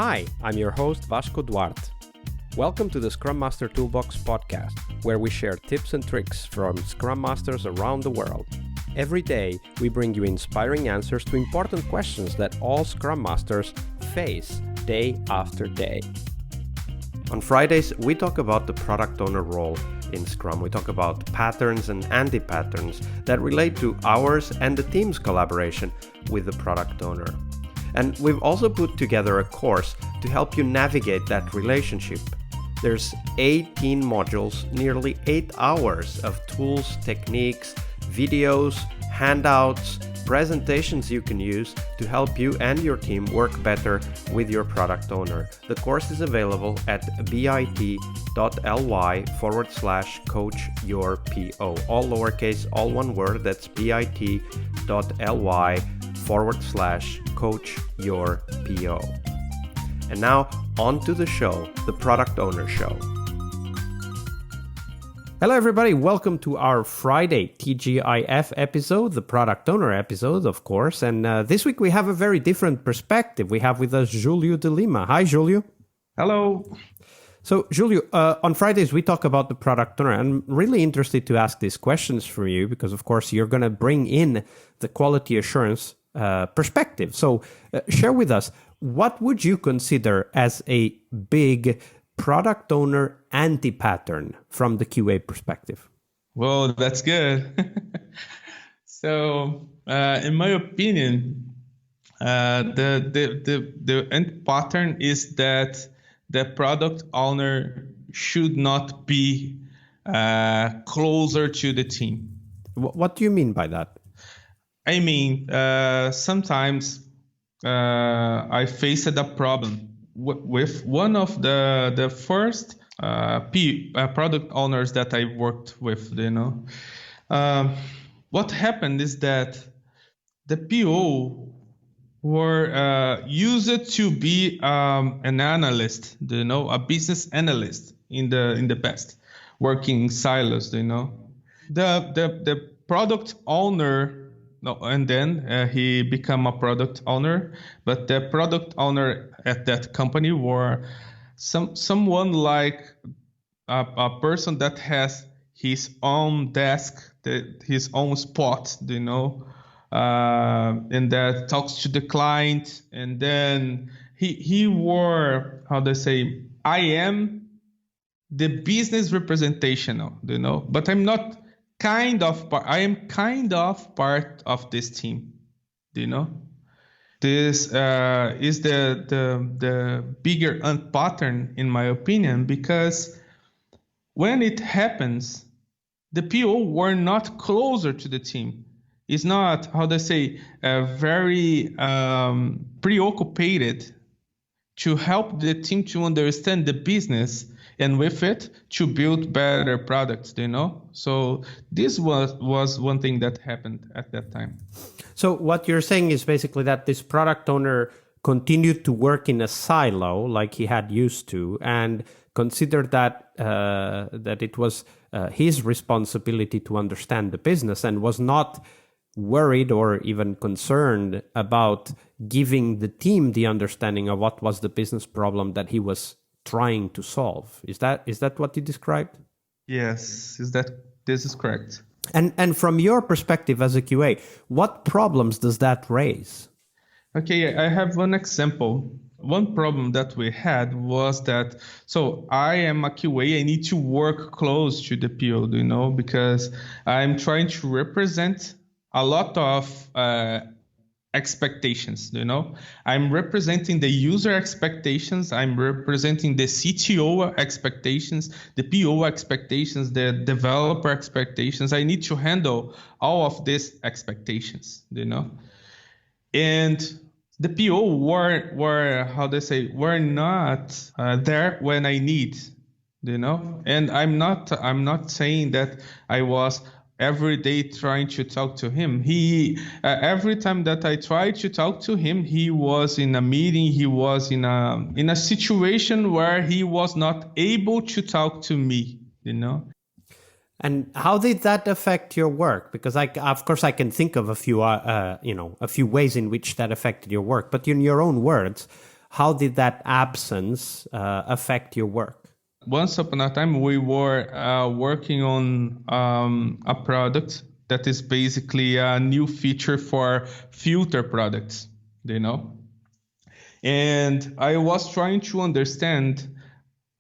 Hi, I'm your host Vasco Duarte. Welcome to the Scrum Master Toolbox podcast, where we share tips and tricks from Scrum Masters around the world. Every day, we bring you inspiring answers to important questions that all Scrum Masters face day after day. On Fridays, we talk about the product owner role in Scrum. We talk about patterns and anti-patterns that relate to ours and the team's collaboration with the product owner. And we've also put together a course to help you navigate that relationship. There's 18 modules, nearly 8 hours of tools, techniques, videos, handouts, presentations you can use to help you and your team work better with your product owner. The course is available at bit.ly/coachyourPO. All lowercase, all one word. That's bit.ly/coachyourPO. And now, on to the show, the Product Owner Show. Hello everybody, welcome to our Friday TGIF episode, the Product Owner episode, of course. And this week we have a very different perspective. We have with us Julio de Lima. Hi, Julio. Hello. So, Julio, on Fridays we talk about the product owner. I'm really interested to ask these questions for you because, of course, you're going to bring in the quality assurance perspective. So, share with us, what would you consider as a big product owner anti-pattern from the QA perspective? Well, that's good. So, in my opinion, the anti-pattern is that the product owner should not be closer to the team. What do you mean by that? I mean, sometimes I faced a problem with one of the first product owners that I worked with. What happened is that the PO were used to be an analyst, a business analyst in the past, working in silos. The product owner. No, and then he became a product owner, but the product owner at that company were someone like a person that has his own desk, his own spot, and that talks to the client, and then he were, how they say, I am the business representation, but I'm not. I am kind of part of this team, This is the bigger pattern, in my opinion, because when it happens, the PO were not closer to the team. It's not, how they say, very preoccupied to help the team to understand the business, and with it, to build better products, So this was one thing that happened at that time. So what you're saying is basically that this product owner continued to work in a silo like he had used to, and considered that it was his responsibility to understand the business, and was not worried or even concerned about giving the team the understanding of what was the business problem that he was trying to solve. Is that what you described? Yes, this is correct. And from your perspective as a QA, what problems does that raise? Okay, I have one example. One problem that we had was that, so I am a QA, I need to work close to the PO, because I'm trying to represent a lot of expectations, I'm representing the user expectations, I'm representing the CTO expectations, the PO expectations, the developer expectations. I need to handle all of these expectations, and the PO were how they say, were not there when I need, and I'm not saying that I was every day trying to talk to him. Every time that I tried to talk to him, he was in a meeting, he was in a situation where he was not able to talk to me, And how did that affect your work? Because of course I can think of a few ways in which that affected your work, but in your own words, how did that absence affect your work? Once upon a time, we were working on a product that is basically a new feature for filter products, you know? And I was trying to understand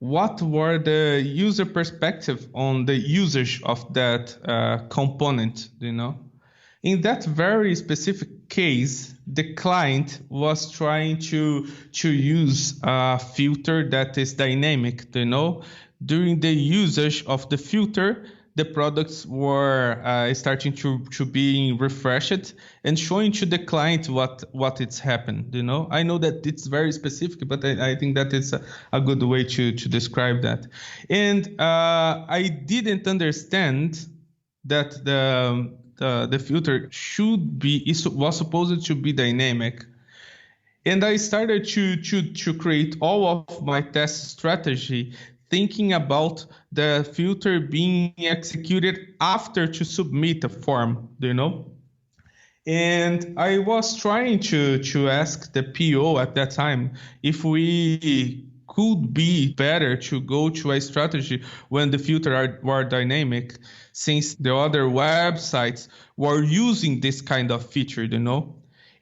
what were the user perspective on the usage of that component, you know? In that very specific case, the client was trying to use a filter that is dynamic, you know. During the usage of the filter, the products were starting to be refreshed and showing to the client what it's happened, you know. I know that it's very specific, but I think that it's a good way to describe that. And I didn't understand that the filter was supposed to be dynamic, and I started to create all of my test strategy thinking about the filter being executed after to submit a form, you know. And I was trying to ask the PO at that time if we could be better to go to a strategy when the filter were dynamic, since the other websites were using this kind of feature, you know.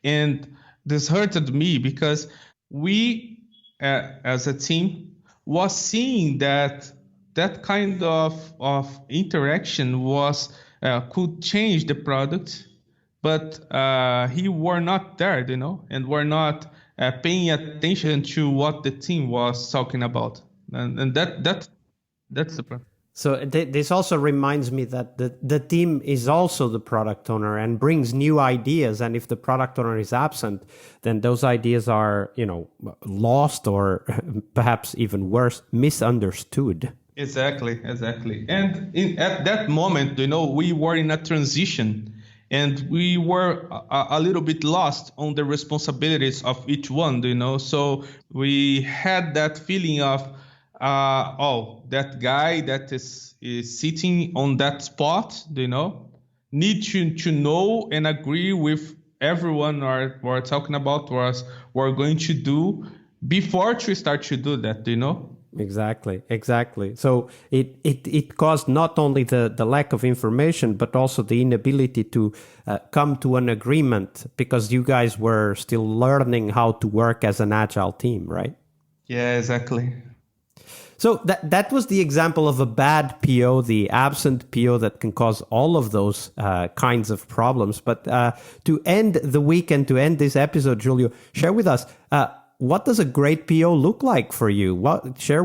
And this hurted me because we, as a team, was seeing that that kind of interaction was could change the product, but he were not there, you know, and were not paying attention to what the team was talking about, and that's the problem. So this also reminds me that the team is also the product owner and brings new ideas. And if the product owner is absent, then those ideas are, lost or perhaps even worse, misunderstood. Exactly. And at that moment, we were in a transition, and we were a little bit lost on the responsibilities of each one, So we had that feeling of, that guy that is sitting on that spot, need to know and agree with everyone we're talking about was we're going to do before to start to do that, Exactly. So it caused not only the lack of information, but also the inability to come to an agreement, because you guys were still learning how to work as an agile team, right? Yeah, exactly. So that was the example of a bad PO, the absent PO that can cause all of those kinds of problems. But to end the week and to end this episode, Julio, share with us, what does a great PO look like for you? Share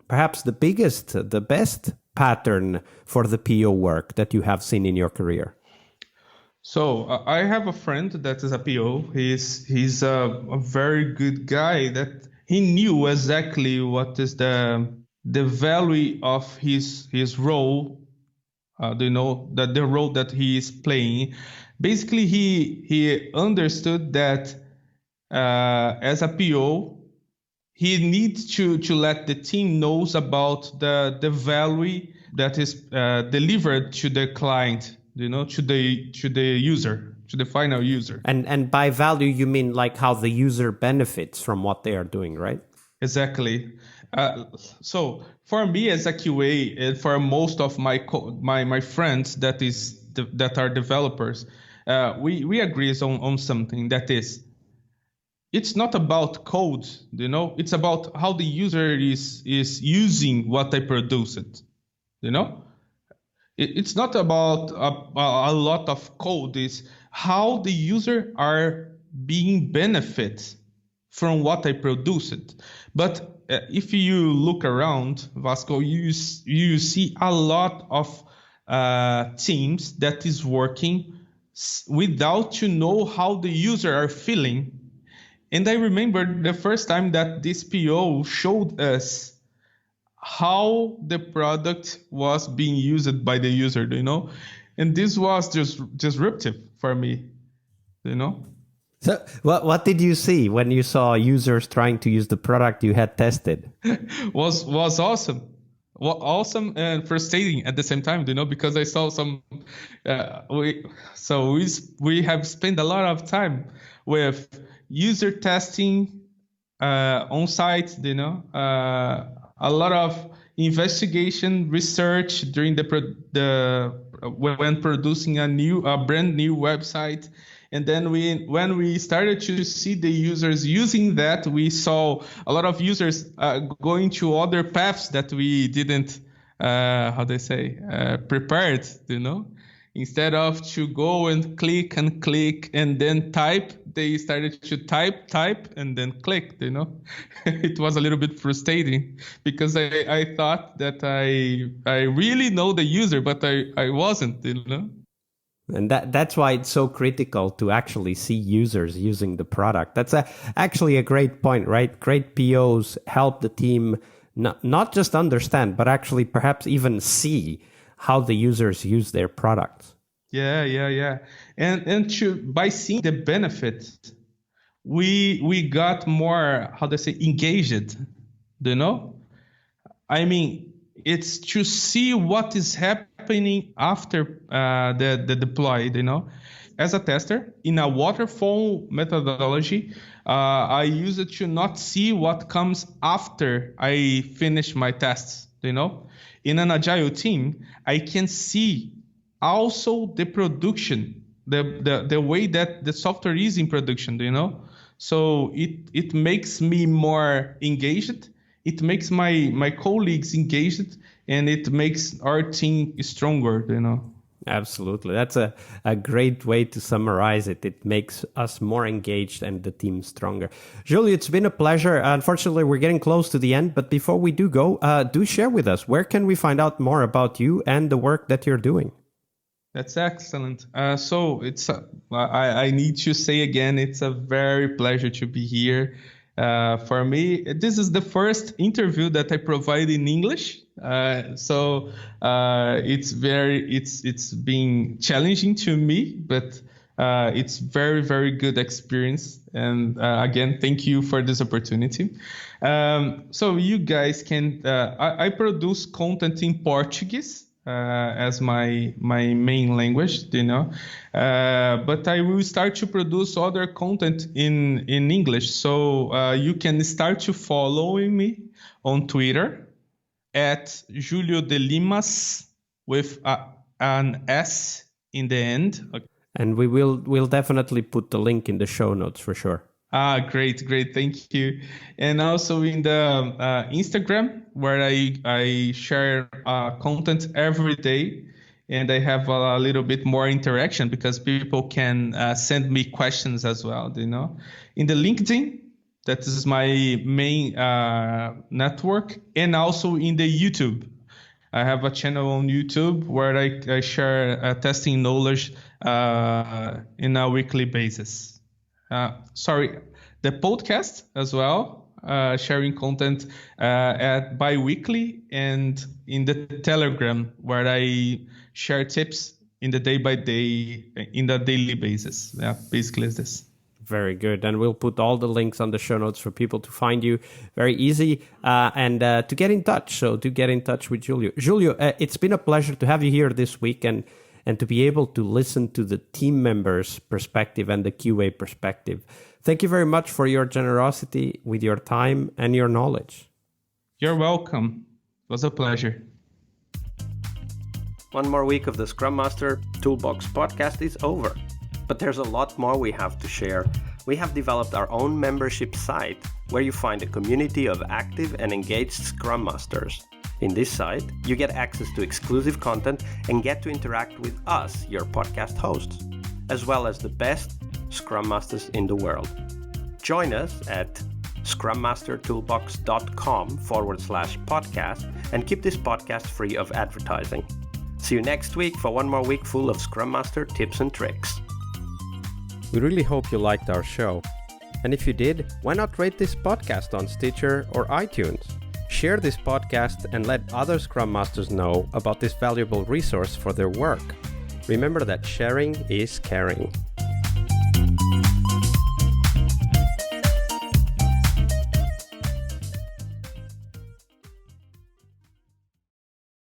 perhaps the best pattern for the PO work that you have seen in your career. So I have a friend that is a PO. He's a very good guy that he knew exactly what is the value of his role. That the role that he is playing. Basically, he understood that as a PO, he needs to let the team knows about the value that is delivered to the client, to the user, to the final user. And by value, you mean like how the user benefits from what they are doing, right? Exactly. So for me as a QA, and for most of my friends that are developers, we agree on something, that is, it's not about code, it's about how the user is using what I produced, It's not about a lot of code, it's how the user are being benefit from what I produced. But if you look around, Vasco, you see a lot of teams that is working without to know how the user are feeling. And I remember the first time that this PO showed us how the product was being used by the user, and this was just disruptive for me, So what did you see when you saw users trying to use the product you had tested? was awesome. Well, awesome and frustrating at the same time, because I saw some we have spent a lot of time with user testing on site, a lot of investigation, research during when producing a brand new website. And then when we started to see the users using that, we saw a lot of users going to other paths that we didn't, prepared, Instead of to go and click and then type, they started to type and then click, It was a little bit frustrating because I thought that I really know the user, but I wasn't, And that's why it's so critical to actually see users using the product. That's actually a great point, right? Great POs help the team not just understand, but actually perhaps even see how the users use their products. Yeah. And by seeing the benefit, we got more, engaged, I mean, it's to see what is happening after the deploy, As a tester, in a waterfall methodology, I use it to not see what comes after I finish my tests, In an agile team, I can see also the production, the way that the software is in production, So it makes me more engaged. It makes my colleagues engaged, and it makes our team stronger, Absolutely. That's a great way to summarize it. It makes us more engaged and the team stronger. Julio, it's been a pleasure. Unfortunately, we're getting close to the end, but before we do go, do share with us, where can we find out more about you and the work that you're doing? That's excellent. So I need to say again, it's a very pleasure to be here. For me, this is the first interview that I provide in English. So it's been challenging to me, but it's very, very good experience. And again, thank you for this opportunity. So you guys can, I produce content in Portuguese. As my main language, but I will start to produce other content in English. So you can start to following me on Twitter at Julio de Limas with an S in the end. Okay. And we'll definitely put the link in the show notes for sure. Great. Thank you. And also in the Instagram, where I share content every day, and I have a little bit more interaction because people can send me questions as well, In the LinkedIn, that is my main network, and also in the YouTube. I have a channel on YouTube where I share testing knowledge in a weekly basis. The podcast as well, sharing content at bi-weekly, and in the Telegram where I share tips in the day-by-day, in the daily basis. Yeah, basically it's this. Very good. And we'll put all the links on the show notes for people to find you. Very easy. And to get in touch. So do get in touch with Julio. Julio, it's been a pleasure to have you here this week and to be able to listen to the team members' perspective and the QA perspective. Thank you very much for your generosity with your time and your knowledge. You're welcome. It was a pleasure. One more week of the Scrum Master Toolbox podcast is over, but there's a lot more we have to share. We have developed our own membership site where you find a community of active and engaged Scrum Masters. In this site, you get access to exclusive content and get to interact with us, your podcast hosts, as well as the best Scrum Masters in the world. Join us at scrummastertoolbox.com/podcast and keep this podcast free of advertising. See you next week for one more week full of Scrum Master tips and tricks. We really hope you liked our show. And if you did, why not rate this podcast on Stitcher or iTunes? Share this podcast and let other Scrum Masters know about this valuable resource for their work. Remember that sharing is caring.